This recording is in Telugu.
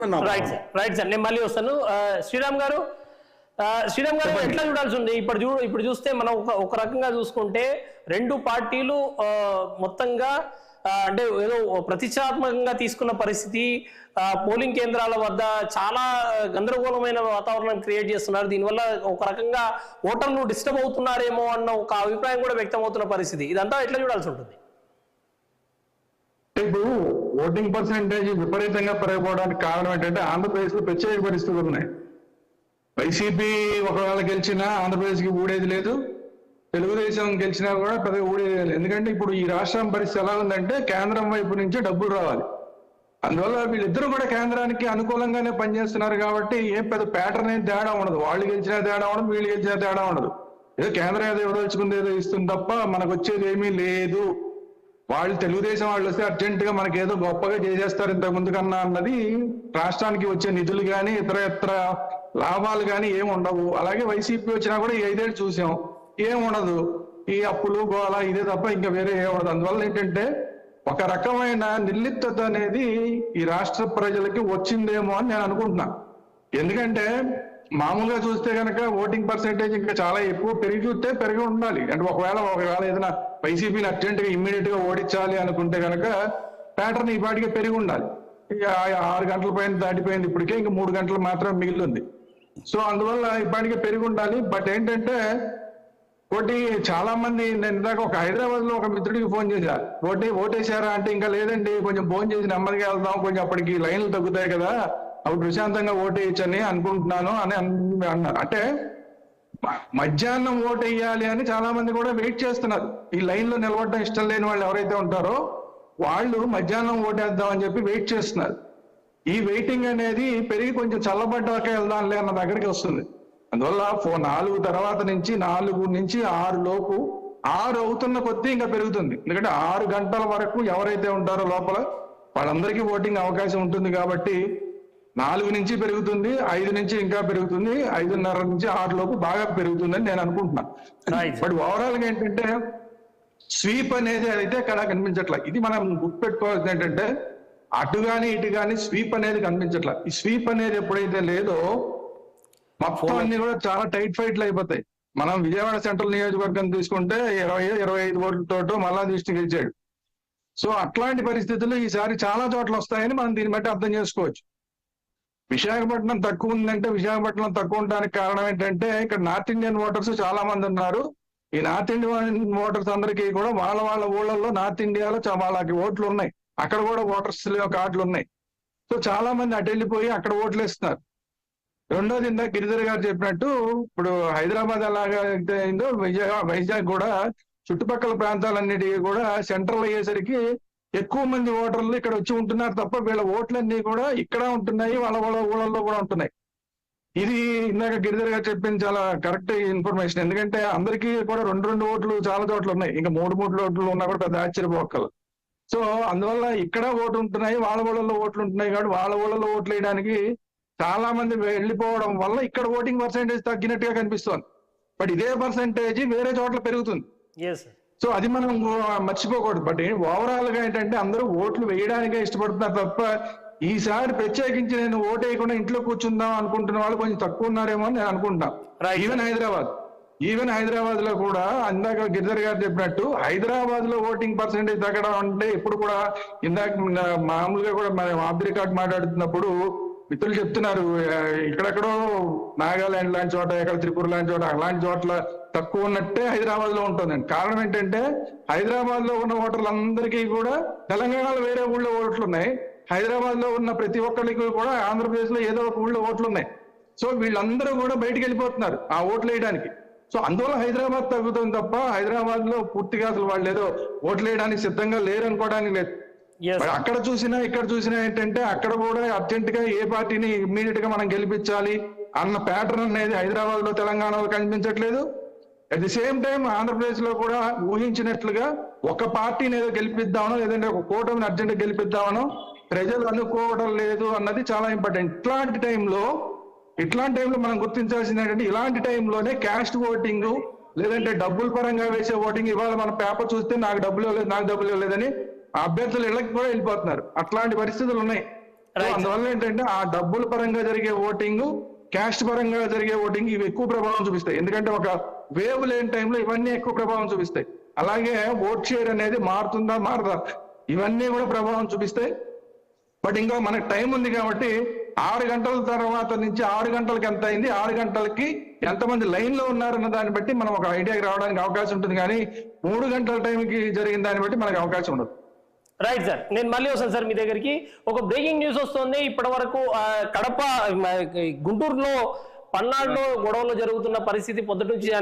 రైట్ సార్, నేను మళ్ళీ వస్తాను. శ్రీరామ్ గారు ఎట్లా చూడాల్సి ఉంది? ఇప్పుడు చూస్తే మనం ఒక రకంగా చూసుకుంటే రెండు పార్టీలు మొత్తంగా అంటే ఏదో ప్రతిష్టాత్మకంగా తీసుకున్న పరిస్థితి, పోలింగ్ కేంద్రాల వద్ద చాలా గందరగోళమైన వాతావరణం క్రియేట్ చేస్తున్నారు. దీనివల్ల ఒక రకంగా ఓటర్లు డిస్టర్బ్ అవుతున్నారేమో అన్న ఒక అభిప్రాయం కూడా వ్యక్తం అవుతున్న పరిస్థితి. ఇదంతా ఎట్లా చూడాల్సి ఉంటుంది? ఇప్పుడు ఓటింగ్ పర్సెంటేజ్ విపరీతంగా పెరగకపోవడానికి కారణం ఏంటంటే ఆంధ్రప్రదేశ్ లో ప్రత్యేక పరిస్థితులు ఉన్నాయి. వైసీపీ ఒకవేళ గెలిచినా ఆంధ్రప్రదేశ్ కి ఊడేది లేదు, తెలుగుదేశం గెలిచినా కూడా పెద్దగా ఊడేది లేదు. ఎందుకంటే ఇప్పుడు ఈ రాష్ట్రం పరిస్థితి ఎలా ఉందంటే కేంద్రం వైపు నుంచి డబ్బులు రావాలి. అందువల్ల వీళ్ళిద్దరూ కూడా కేంద్రానికి అనుకూలంగానే పనిచేస్తున్నారు కాబట్టి ఏం పెద్ద ప్యాటర్న్ ఏం తేడా ఉండదు. వాళ్ళు గెలిచినా తేడా ఉండదు, వీళ్ళు గెలిచినా తేడా ఉండదు. ఏదో కేంద్రం ఏదో ఎవరొచ్చుకుంది ఏదో ఇస్తుంది తప్ప మనకు వచ్చేది ఏమీ లేదు. వాళ్ళు తెలుగుదేశం వాళ్ళు వస్తే అర్జెంట్ గా మనకి ఏదో గొప్పగా చేసేస్తారు ఇంతకు ముందు కన్నా అన్నది, రాష్ట్రానికి వచ్చే నిధులు కానీ ఇతర లాభాలు కానీ ఏమి ఉండవు. అలాగే వైసీపీ వచ్చినా కూడా ఈ 5 ఏళ్ళు చూసాం, ఏం ఉండదు. ఈ అప్పులు గోళ ఇదే తప్ప ఇంకా వేరే ఏం ఉండదు. అందువల్ల ఏంటంటే ఒక రకమైన నిర్లిప్తత అనేది ఈ రాష్ట్ర ప్రజలకి వచ్చిందేమో అని నేను అనుకుంటున్నా. ఎందుకంటే మామూలుగా చూస్తే కనుక ఓటింగ్ పర్సెంటేజ్ ఇంకా చాలా ఎక్కువ పెరిగి ఉండాలి. అంటే ఒకవేళ ఏదైనా వైసీపీని అర్జెంట్ గా ఇమ్మీడియట్ గా ఓడించాలి అనుకుంటే కనుక ప్యాటర్న్ ఈ పాటికి పెరిగి ఉండాలి. ఇక 6 గంటల పైన దాటిపోయింది, ఇప్పటికే ఇంకా 3 గంటలు మాత్రం మిగిలింది. సో అందువల్ల ఈ పాటికి పెరిగి ఉండాలి. బట్ ఏంటంటే ఒకటి చాలా మంది, నేను ఇందాక ఒక హైదరాబాద్ లో ఒక మిత్రుడికి ఫోన్ చేశా, ఓటేశారా అంటే ఇంకా లేదండి, కొంచెం ఫోన్ చేసి నెమ్మదిగా వెళ్దాం, కొంచెం అప్పటికి లైన్లు తగ్గుతాయి కదా, అప్పుడు ప్రశాంతంగా ఓటేయచ్చని అనుకుంటున్నాను అని అన్నారు. అంటే మధ్యాహ్నం ఓటేయాలి అని చాలా మంది కూడా వెయిట్ చేస్తున్నారు. ఈ లైన్ లో నిలబడడం ఇష్టం లేని వాళ్ళు ఎవరైతే ఉంటారో వాళ్ళు మధ్యాహ్నం ఓటేద్దాం అని చెప్పి వెయిట్ చేస్తున్నారు. ఈ వెయిటింగ్ అనేది పెరిగి కొంచెం చల్లబడ్డాక వెళ్దాంలే అన్న దగ్గరికి వస్తుంది. అందువల్ల 4 తర్వాత నుంచి 4 నుంచి 6 లోపు 6 అవుతున్న కొద్దీ ఇంకా పెరుగుతుంది. ఎందుకంటే 6 గంటల వరకు ఎవరైతే ఉంటారో లోపల వాళ్ళందరికీ ఓటింగ్ అవకాశం ఉంటుంది కాబట్టి 4 నుంచి పెరుగుతుంది, 5 నుంచి ఇంకా పెరుగుతుంది, 5:30 నుంచి 6 లోపు బాగా పెరుగుతుందని నేను అనుకుంటున్నాను. బట్ ఓవరాల్ గా ఏంటంటే స్వీప్ అనేది అయితే ఇక్కడ కనిపించట్లా. ఇది మనం గుర్తుపెట్టుకోవాల్సింది ఏంటంటే అటు గాని ఇటు గాని స్వీప్ అనేది కనిపించట్లా. ఈ స్వీప్ అనేది ఎప్పుడైతే లేదో మొత్తం అన్ని కూడా చాలా టైట్ ఫైట్లు అయిపోతాయి. మనం విజయవాడ సెంట్రల్ నియోజకవర్గం తీసుకుంటే 20-25 ఓట్లతో మళ్ళా దృష్టి గెలిచాడు. సో అట్లాంటి పరిస్థితులు ఈసారి చాలా చోట్ల వస్తాయని మనం దీన్ని బట్టి అర్థం చేసుకోవచ్చు. విశాఖపట్నం తక్కువ ఉందంటే విశాఖపట్నం తక్కువ ఉండడానికి కారణం ఏంటంటే ఇక్కడ నార్త్ ఇండియన్ ఓటర్స్ చాలా మంది ఉన్నారు. ఈ నార్త్ ఇండియన్ ఓటర్స్ అందరికీ కూడా వాళ్ళ ఊళ్ళల్లో నార్త్ ఇండియాలో వాళ్ళకి ఓట్లు ఉన్నాయి, అక్కడ కూడా ఓటర్స్ కార్డులు ఉన్నాయి. సో చాలా మంది అటు వెళ్ళిపోయి అక్కడ ఓట్లు వేస్తున్నారు. రెండోది ఇందాక గిరిధర్ గారు చెప్పినట్టు ఇప్పుడు హైదరాబాద్ ఎలాగా అయితే అయిందో వైజాగ్ కూడా చుట్టుపక్కల ప్రాంతాలన్నిటికీ కూడా సెంట్రల్ అయ్యేసరికి ఎక్కువ మంది ఓటర్లు ఇక్కడ వచ్చి ఉంటున్నారు తప్ప వీళ్ళ ఓట్లన్నీ కూడా ఇక్కడ ఉంటున్నాయి, వాళ్ళ ఊళ్ళల్లో కూడా ఉంటున్నాయి. ఇది ఇందాక గిరిధర్ గారు చెప్పింది చాలా కరెక్ట్ ఇన్ఫర్మేషన్. ఎందుకంటే అందరికీ కూడా 2 ఓట్లు చాలా చోట్ల ఉన్నాయి, ఇంకా 3 ఓట్లు ఉన్నా కూడా పెద్ద ఆశ్చర్యపోకలు. సో అందువల్ల ఇక్కడ ఓటు ఉంటున్నాయి, వాళ్ళ ఊళ్ళల్లో ఓట్లు ఉంటున్నాయి కాబట్టి వాళ్ళ ఊళ్ళల్లో ఓట్లు వేయడానికి చాలా మంది వెళ్ళిపోవడం వల్ల ఇక్కడ ఓటింగ్ పర్సెంటేజ్ తగ్గినట్టుగా కనిపిస్తోంది. బట్ ఇదే పర్సెంటేజ్ వేరే చోట్ల పెరుగుతుంది. సో అది మనం మర్చిపోకూడదు. బట్ ఓవరాల్ గా ఏంటంటే అందరూ ఓట్లు వేయడానికే ఇష్టపడుతున్నారు తప్ప ఈసారి ప్రత్యేకించి నేను ఓటు వేయకుండా ఇంట్లో కూర్చుందాం అనుకుంటున్న వాళ్ళు కొంచెం తక్కువ ఉన్నారేమో అని నేను అనుకుంటున్నాను. ఈవెన్ హైదరాబాద్ లో కూడా ఇందాక గిరిధర్ గారు చెప్పినట్టు హైదరాబాద్ లో ఓటింగ్ పర్సెంటేజ్ తగ్గడం అంటే ఇప్పుడు కూడా ఇందాక మామూలుగా కూడా మనం ఆఫ్ ది రికార్డ్ మాట్లాడుతున్నప్పుడు మిత్రులు చెప్తున్నారు ఇక్కడెక్కడో నాగాలాండ్ లాంటి చోట, ఎక్కడ త్రిపుర లాంటి చోట, అలాంటి చోట్ల తక్కువ ఉన్నట్టే హైదరాబాద్ లో ఉంటుందండి. కారణం ఏంటంటే హైదరాబాద్ లో ఉన్న ఓటర్లందరికీ కూడా తెలంగాణలో వేరే ఊళ్ళో ఓట్లు ఉన్నాయి, హైదరాబాద్ లో ఉన్న ప్రతి ఒక్కరికి కూడా ఆంధ్రప్రదేశ్ లో ఏదో ఒక ఊళ్ళో ఓట్లు ఉన్నాయి. సో వీళ్ళందరూ కూడా బయటకు వెళ్ళిపోతున్నారు ఆ ఓట్లు వేయడానికి. సో అందువల్ల హైదరాబాద్ తగ్గుతుంది తప్ప హైదరాబాద్ లో పూర్తిగా అసలు వాళ్ళు ఏదో ఓట్లు వేయడానికి సిద్ధంగా లేరు అనుకోవడానికి లేదు. అక్కడ చూసినా ఇక్కడ చూసినా ఏంటంటే అక్కడ కూడా అర్జెంట్ గా ఏ పార్టీని ఇమ్మీడియట్ గా మనం గెలిపించాలి అన్న ప్యాటర్న్ అనేది హైదరాబాద్ లో తెలంగాణలో కనిపించట్లేదు. At the same time Andhra Pradesh లో కూడా ఊహించినట్లుగా ఒక పార్టీని ఏదో గెలిపిద్దామనో లేదంటే ఒక కూటమిని అర్జెంట్ గా గెలిపిద్దామనో ప్రజలు అనుకోవడం లేదు అన్నది చాలా ఇంపార్టెంట్. ఇట్లాంటి టైంలో మనం గుర్తించాల్సింది ఏంటంటే ఇలాంటి టైంలోనే క్యాస్ట్ ఓటింగ్ లేదంటే డబ్బుల పరంగా వేసే ఓటింగ్, ఇవాళ మన పేపర్ చూస్తే నాకు డబ్బులు ఇవ్వలేదని అభ్యర్థులు ఇళ్ళకి కూడా వెళ్ళిపోతున్నారు. అట్లాంటి పరిస్థితులు ఉన్నాయి. అందువల్ల ఏంటంటే ఆ డబ్బుల పరంగా జరిగే ఓటింగ్, క్యాస్ట్ పరంగా జరిగే ఓటింగ్ ఇవి ఎక్కువ ప్రభావం చూపిస్తాయి. ఎందుకంటే ఒక వేవ్ లేని టైంలో ఇవన్నీ ఎక్కువ ప్రభావం చూపిస్తాయి. అలాగే ఓట్ షేర్ అనేది మారుతుందా మారదా ఇవన్నీ కూడా ప్రభావం చూపిస్తాయి. బట్ ఇంకా మనకు టైం ఉంది కాబట్టి 6 గంటల తర్వాత నుంచి 6 గంటలకి ఎంత అయింది, 6 గంటలకి ఎంతమంది లైన్ లో ఉన్నారన్న దాన్ని బట్టి మనం ఒక ఐడియాకి రావడానికి అవకాశం ఉంటుంది. కానీ 3 గంటల టైంకి జరిగిన దాన్ని బట్టి మనకు అవకాశం ఉండదు. రైట్ సార్, నేను మళ్ళీ వస్తాను సార్ మీ దగ్గరికి. ఒక బ్రేకింగ్ న్యూస్ వస్తుంది. ఇప్పటి వరకు కడప, గుంటూరులో పల్నాడులో గొడవలు జరుగుతున్న పరిస్థితి పొద్దుట నుంచి